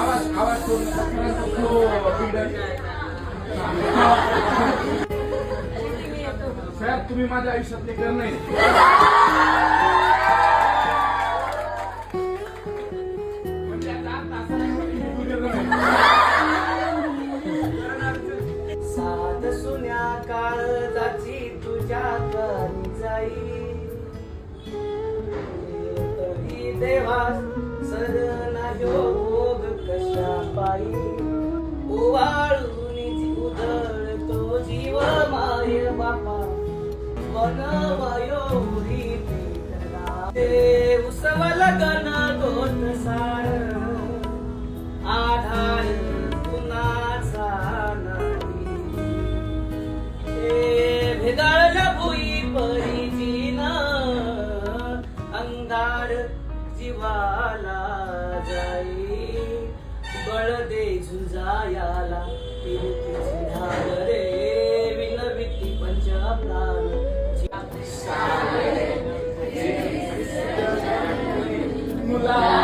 आवाज आवाज करून साहेब तुम्ही माझ्या आयुष्यातले कर नाही साध सुन्या काळजाची तुझ्या घरी जाई तरी देवा सदना योग कशा पायी ओवाळून उधळतो जीव माय बापा बनवयो ते उसवल गण गोत सार आधार कुणाचा नाही ते भेदाळल्या भुई परीची न अंधार जीवाला जाई बळ दे झुंजायाला तिरुतीची ढाल रे विनविती पंच प्राण मुला